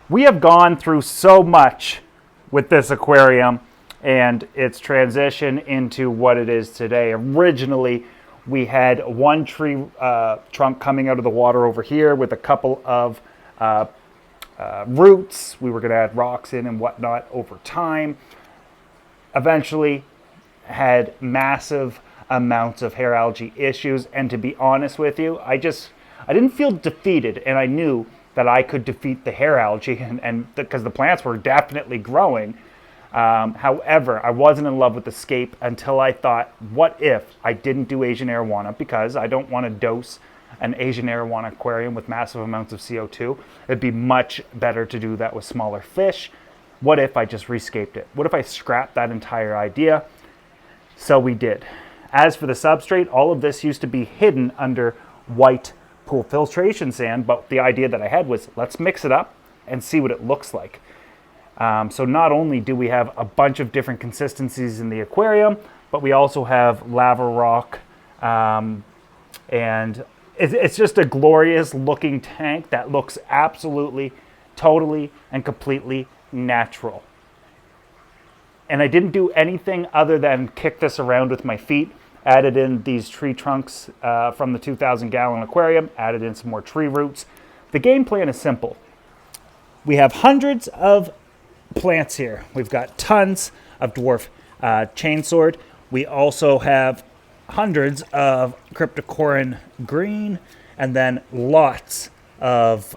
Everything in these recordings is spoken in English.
We have gone through so much with this aquarium and its transition into what it is today. Originally, we had one tree trunk coming out of the water over here with a couple of roots. We were going to add rocks in and whatnot over time. Eventually, had massive amounts of hair algae issues, and to be honest with you, I didn't feel defeated, and I knew that I could defeat the hair algae, and because the plants were definitely growing. However, I wasn't in love with the scape until I thought, what if I didn't do Asian arowana, because I don't want to dose an Asian arowana aquarium with massive amounts of CO2. It'd be much better to do that with smaller fish. What if I just rescaped it? What if I scrapped that entire idea? So we did. As for the substrate, all of this used to be hidden under white pool filtration sand, but the idea that I had was, let's mix it up and see what it looks like. So not only do we have a bunch of different consistencies in the aquarium, but we also have lava rock, and it's just a glorious looking tank that looks absolutely, totally, and completely natural. And I didn't do anything other than kick this around with my feet. Added in these tree trunks from the 2,000-gallon aquarium, added in some more tree roots. The game plan is simple. We have hundreds of plants here. We've got tons of dwarf chainsword. We also have hundreds of cryptocorin green, and then lots of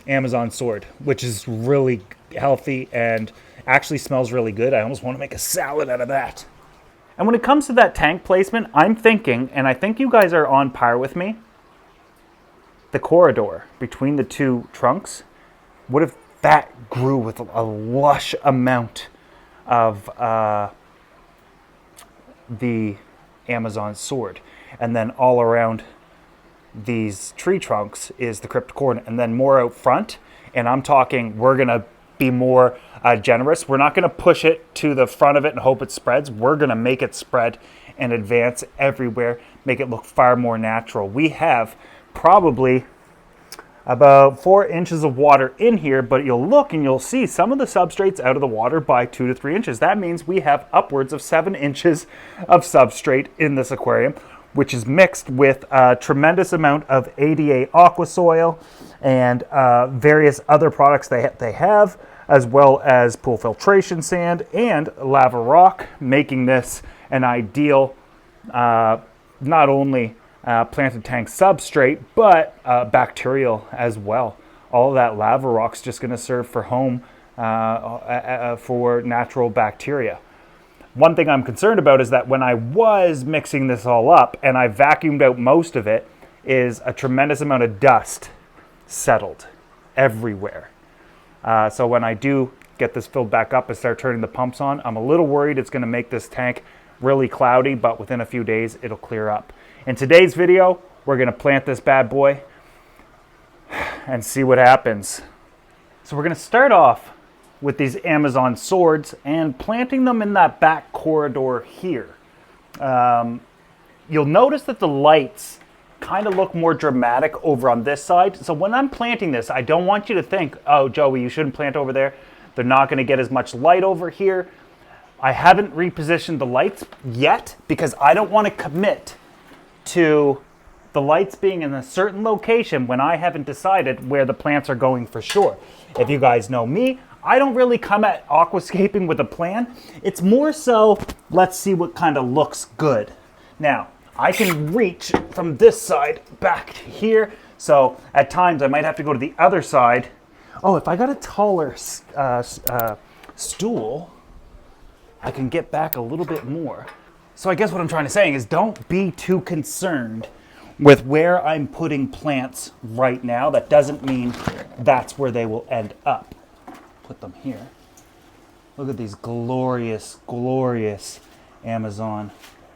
Amazon sword, which is really healthy and actually smells really good. I almost want to make a salad out of that. And when it comes to that tank placement, I'm thinking, and I think you guys are on par with me, the corridor between the two trunks, what if that grew with a lush amount of the Amazon sword? And then all around these tree trunks is the cryptocorin, and then more out front. And I'm talking, we're going to be more generous. We're not going to push it to the front of it and hope it spreads. We're going to make it spread and advance everywhere, make it look far more natural. We have probably about 4 inches of water in here, but you'll look and you'll see some of the substrates out of the water by 2 to 3 inches. That means we have upwards of 7 inches of substrate in this aquarium, which is mixed with a tremendous amount of ADA aqua soil and various other products they have, as well as pool filtration sand and lava rock, making this an ideal not only planted tank substrate, but bacterial as well. All of that lava rock's just going to serve for home for natural bacteria. One thing I'm concerned about is that when I was mixing this all up and I vacuumed out most of it, is a tremendous amount of dust settled everywhere. So when I do get this filled back up and start turning the pumps on, I'm a little worried it's going to make this tank really cloudy, but within a few days it'll clear up. In today's video, we're going to plant this bad boy and see what happens. So we're going to start off with these Amazon swords and planting them in that back corridor here. You'll notice that the lights kind of look more dramatic over on this side. So when I'm planting this, I don't want you to think, oh, Joey, you shouldn't plant over there. They're not going to get as much light over here. I haven't repositioned the lights yet because I don't want to commit to the lights being in a certain location when I haven't decided where the plants are going for sure. If you guys know me, I don't really come at aquascaping with a plan. It's more so, let's see what kind of looks good. Now, I can reach from this side back to here, so at times I might have to go to the other side. Oh, if I got a taller stool, I can get back a little bit more. So I guess what I'm trying to say is don't be too concerned with where I'm putting plants right now. That doesn't mean that's where they will end up. Put them here. Look at these glorious, glorious Amazon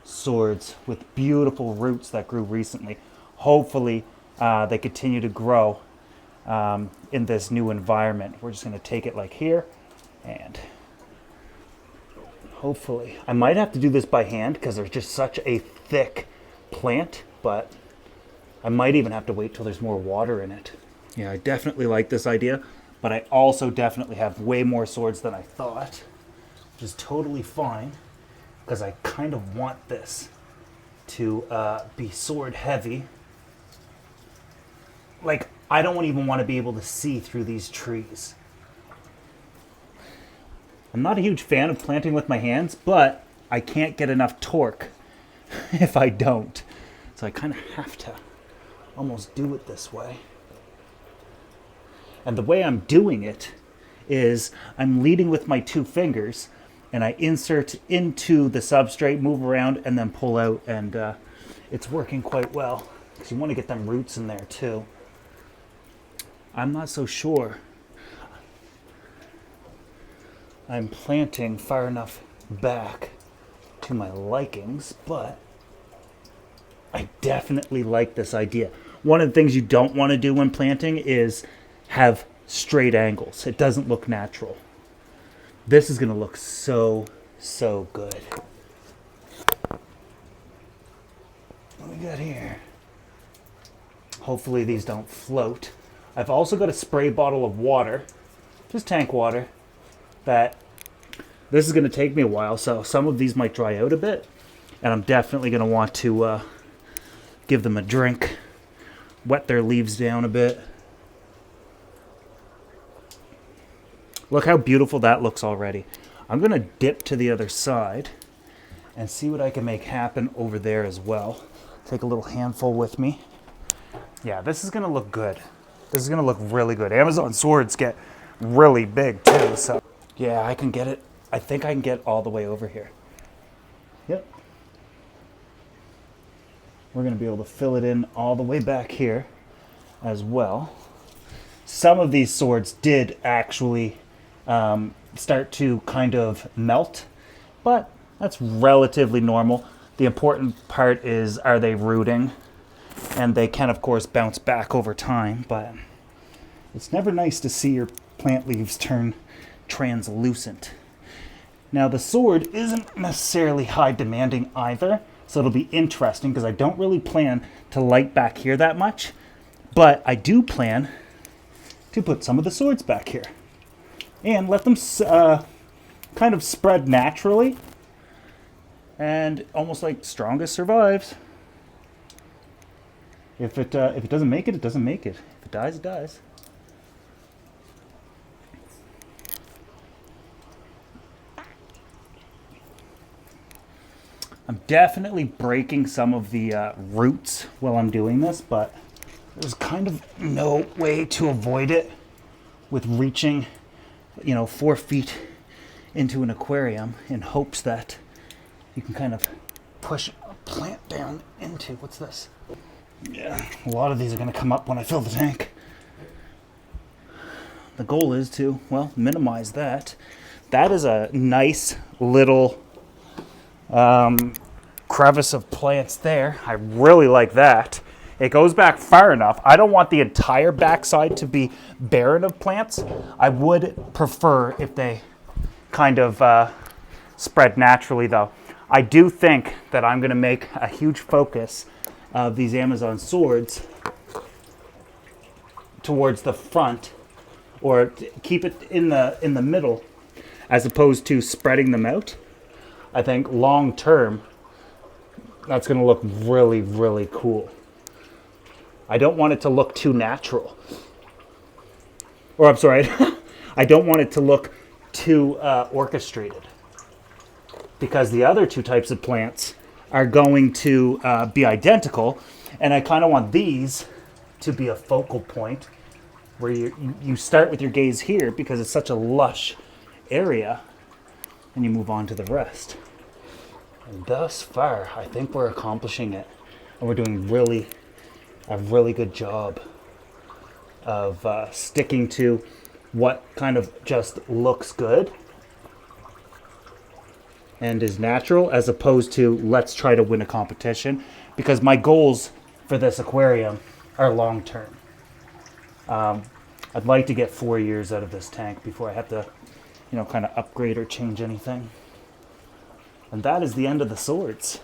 swords with beautiful roots that grew recently. Hopefully they continue to grow in this new environment. We're just going to take it like here, and hopefully, I might have to do this by hand because there's just such a thick plant, but I might even have to wait till there's more water in it. Yeah, I definitely like this idea, but I also definitely have way more swords than I thought, which is totally fine, because I kind of want this to be sword heavy. Like, I don't even want to be able to see through these trees. I'm not a huge fan of planting with my hands, but I can't get enough torque if I don't. So I kind of have to almost do it this way. And the way I'm doing it is I'm leading with my 2 fingers, and I insert into the substrate, move around, and then pull out, and it's working quite well, because you want to get them roots in there too. I'm not so sure I'm planting far enough back to my likings, but I definitely like this idea. One of the things you don't want to do when planting is have straight angles. It doesn't look natural. This is going to look so, so good. What we got here? Hopefully these don't float. I've also got a spray bottle of water, just tank water, that this is going to take me a while, so some of these might dry out a bit, and I'm definitely going to want to give them a drink, wet their leaves down a bit. Look how beautiful that looks already. I'm going to dip to the other side and see what I can make happen over there as well. Take a little handful with me. Yeah, this is going to look good. This is going to look really good. Amazon swords get really big too, so yeah, I can get it. I think I can get all the way over here. Yep. We're going to be able to fill it in all the way back here as well. Some of these swords did actually start to kind of melt, but that's relatively normal. The important part is, are they rooting? And they can, of course, bounce back over time, but it's never nice to see your plant leaves turn translucent. Now, the sword isn't necessarily high demanding either, so it'll be interesting because I don't really plan to light back here that much, but I do plan to put some of the swords back here and let them kind of spread naturally, and almost like strongest survives. If it doesn't make it, it doesn't make it. If it dies, it dies. I'm definitely breaking some of the roots while I'm doing this, but there's kind of no way to avoid it with reaching, 4 feet into an aquarium in hopes that you can kind of push a plant down into, what's this? Yeah, a lot of these are going to come up when I fill the tank. The goal is to, well, minimize that. That is a nice little crevice of plants there. I really like that. It goes back far enough. I don't want the entire backside to be barren of plants. I would prefer if they kind of spread naturally, though. I do think that I'm going to make a huge focus of these Amazon swords towards the front, or keep it in the middle, as opposed to spreading them out. I think long term, that's going to look really, really cool. I don't want it to look too natural. Or I'm sorry, I don't want it to look too orchestrated. Because the other 2 types of plants are going to be identical, and I kind of want these to be a focal point where you start with your gaze here because it's such a lush area, and you move on to the rest. And thus far, I think we're accomplishing it, and we're doing a really good job of sticking to what kind of just looks good and is natural, as opposed to let's try to win a competition, because my goals for this aquarium are long term. I'd like to get 4 years out of this tank before I have to, kind of upgrade or change anything. And that is the end of the swords.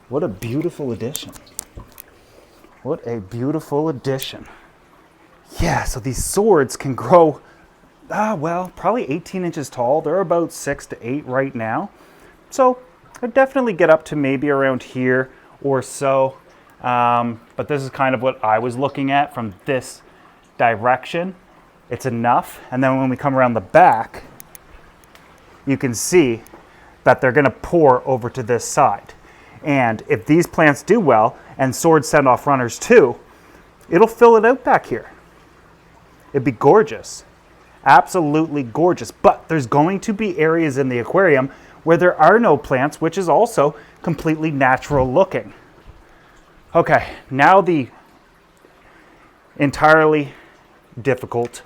What a beautiful addition. What a beautiful addition. yeah, so these swords can grow, well, probably 18 inches tall. They're about 6 to 8 right now. So I'd definitely get up to maybe around here or so. But this is kind of what I was looking at from this direction. It's enough. And then when we come around the back, you can see that they're going to pour over to this side. And if these plants do well, and swords send off runners too, it'll fill it out back here. It'd be gorgeous. Absolutely gorgeous. But there's going to be areas in the aquarium where there are no plants, which is also completely natural looking. Okay, now the entirely difficult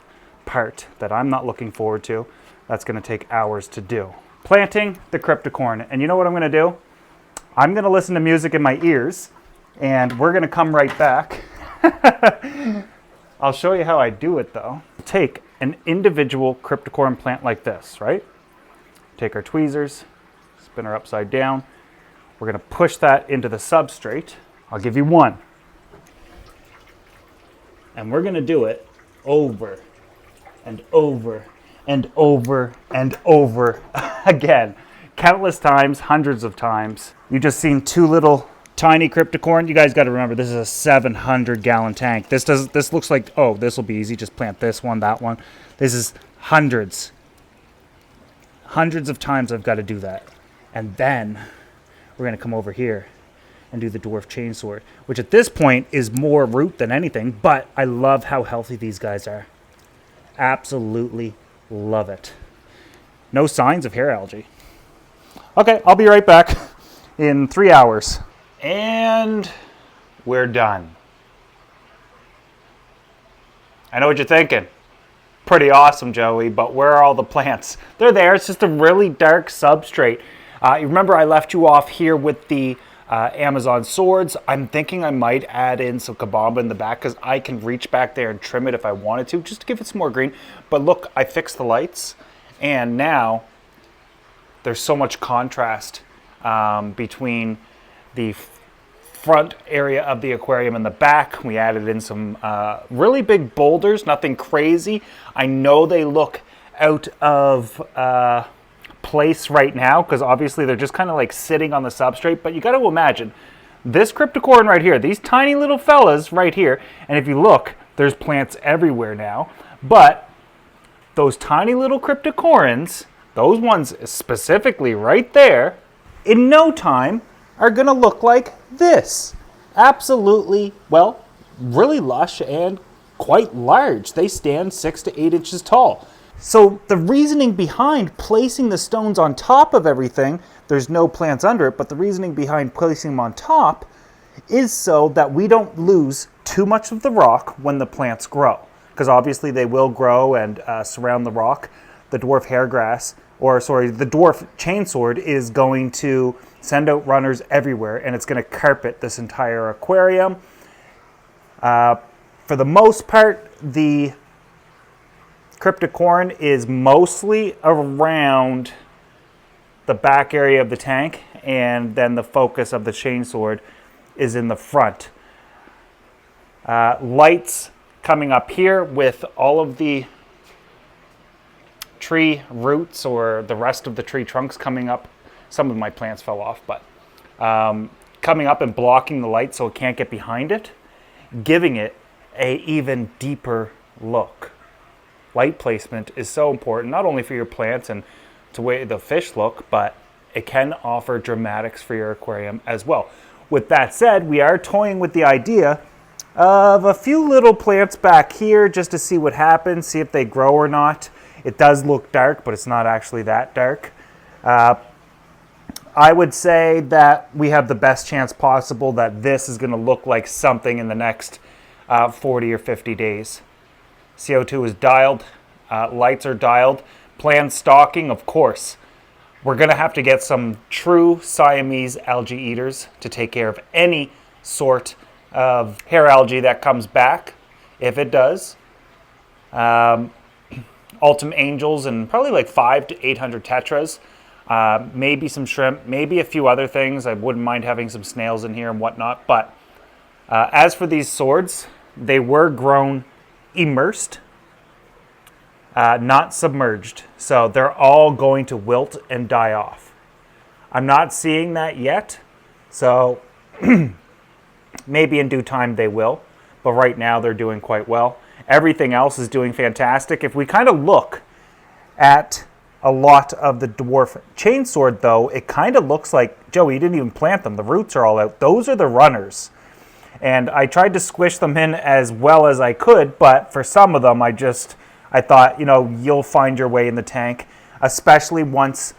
part that I'm not looking forward to. That's going to take hours to do. Planting the cryptocorn. And you know what I'm going to do? I'm going to listen to music in my ears, and we're going to come right back. I'll show you how I do it, though. Take an individual cryptocorn plant like this, right? Take our tweezers, spin her upside down. We're going to push that into the substrate. I'll give you one. And we're going to do it over and over and over and over again. Countless times, hundreds of times. You just seen two little tiny cryptocorn. You guys got to remember, this is a 700-gallon tank. This looks like, oh, this will be easy. Just plant this one, that one. This is hundreds of times I've got to do that. And then we're going to come over here and do the dwarf chainsword, which at this point is more root than anything, but I love how healthy these guys are. Absolutely love it. No signs of hair algae. Okay, I'll be right back in 3 hours. And we're done. I know what you're thinking. Pretty awesome, Joey, but where are all the plants? They're there. It's just a really dark substrate. You remember I left you off here with the Amazon swords. I'm thinking I might add in some kabamba in the back because I can reach back there and trim it if I wanted to, just to give it some more green. But look, I fixed the lights, and now there's so much contrast between the front area of the aquarium and the back. We added in some really big boulders, nothing crazy. I know they look out of place right now because obviously they're just kind of like sitting on the substrate, but you got to imagine this cryptocorn right here, these tiny little fellas right here, and if you look, there's plants everywhere now, but those tiny little cryptocorns, those ones specifically right there, in no time are going to look like this. Absolutely, well, really lush and quite large. They stand 6 to 8 inches tall. So the reasoning behind placing the stones on top of everything, there's no plants under it, but the reasoning behind placing them on top is so that we don't lose too much of the rock when the plants grow. Because obviously they will grow and surround the rock. The dwarf hairgrass, the dwarf chainsword is going to send out runners everywhere, and it's going to carpet this entire aquarium. For the most part, the cryptocorn is mostly around the back area of the tank, and then the focus of the chainsword is in the front. Lights coming up here with all of the tree roots or the rest of the tree trunks coming up. Some of my plants fell off, but coming up and blocking the light so it can't get behind it, giving it a even deeper look. Light placement is so important, not only for your plants and to way the fish look, but it can offer dramatics for your aquarium as well. With that said, we are toying with the idea of a few little plants back here just to see what happens, see if they grow or not. It does look dark, but it's not actually that dark. I would say that we have the best chance possible that this is going to look like something in the next 40 or 50 days. CO2 is dialed, lights are dialed, planned stocking, of course. We're going to have to get some true Siamese algae eaters to take care of any sort of hair algae that comes back, if it does. Ultim angels and probably like 500 to 800 tetras. Maybe some shrimp, maybe a few other things. I wouldn't mind having some snails in here and whatnot. But as for these swords, they were grown immersed, not submerged. So they're all going to wilt and die off. I'm not seeing that yet. So maybe in due time they will. But right now they're doing quite well. Everything else is doing fantastic. If we kind of look at a lot of the dwarf chainsword, though, it kind of looks like, Joey, you didn't even plant them. The roots are all out. Those are the runners. And I tried to squish them in as well as I could, but for some of them, I thought, you'll find your way in the tank, especially once,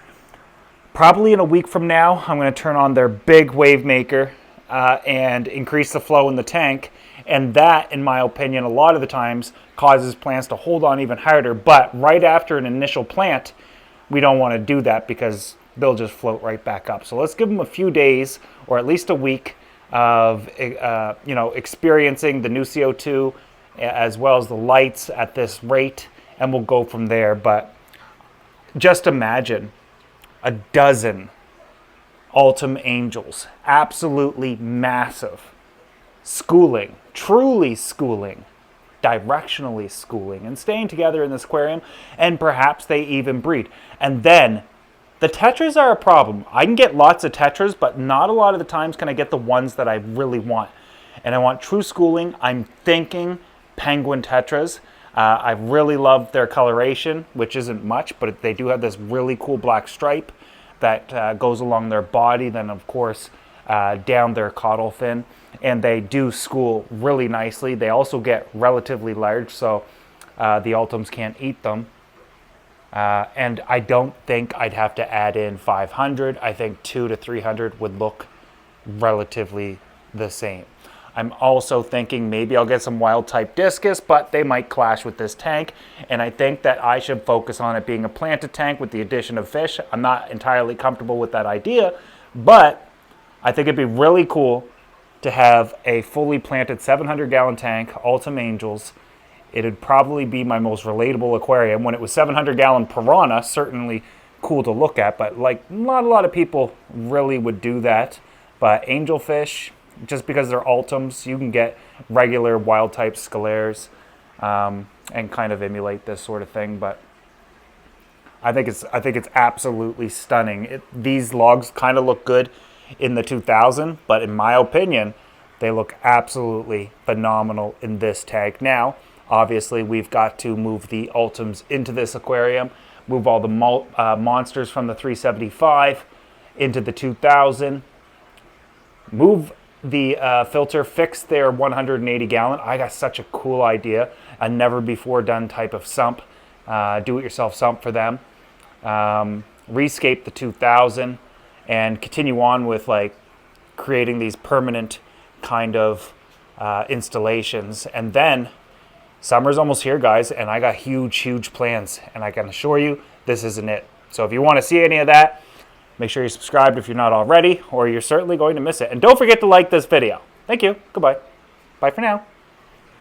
probably in a week from now, I'm going to turn on their big wave maker and increase the flow in the tank. And that, in my opinion, a lot of the times causes plants to hold on even harder. But right after an initial plant, we don't want to do that because they'll just float right back up. So let's give them a few days or at least a week of experiencing the new CO2 as well as the lights at this rate, and we'll go from there. But just imagine a dozen Autumn Angels, absolutely massive, schooling, truly schooling, directionally schooling, and staying together in this aquarium, and perhaps they even breed. And then the tetras are a problem. I can get lots of tetras, but not a lot of the times can I get the ones that I really want. And I want true schooling. I'm thinking penguin tetras. I really love their coloration, which isn't much, but they do have this really cool black stripe that goes along their body, then of course down their caudal fin, and they do school really nicely. They also get relatively large, so the Ultims can't eat them. And I don't think I'd have to add in 500. I think 200 to 300 would look relatively the same. I'm also thinking maybe I'll get some wild type discus, but they might clash with this tank. And I think that I should focus on it being a planted tank with the addition of fish. I'm not entirely comfortable with that idea, but I think it'd be really cool to have a fully planted 700-gallon tank, Autumn Angels. It'd probably be my most relatable aquarium. When it was 700-gallon Piranha, certainly cool to look at, but like not a lot of people really would do that. But angelfish, just because they're Ultims, you can get regular wild type scalaires and kind of emulate this sort of thing. But I think it's absolutely stunning. These logs kind of look good in the 2000, but in my opinion, they look absolutely phenomenal in this tank. Now, obviously, we've got to move the Ultims into this aquarium, move all the monsters from the 375 into the 2000, move the filter, fix their 180-gallon. I got such a cool idea, a never-before-done type of sump, do-it-yourself sump for them. Rescape the 2000 and continue on with like creating these permanent kind of installations. And then summer's almost here, guys, and I got huge plans, and I can assure you this isn't it. So if you want to see any of that, make sure you're subscribed if you're not already, or you're certainly going to miss it. And don't forget to like this video. Thank you. Goodbye. Bye for now.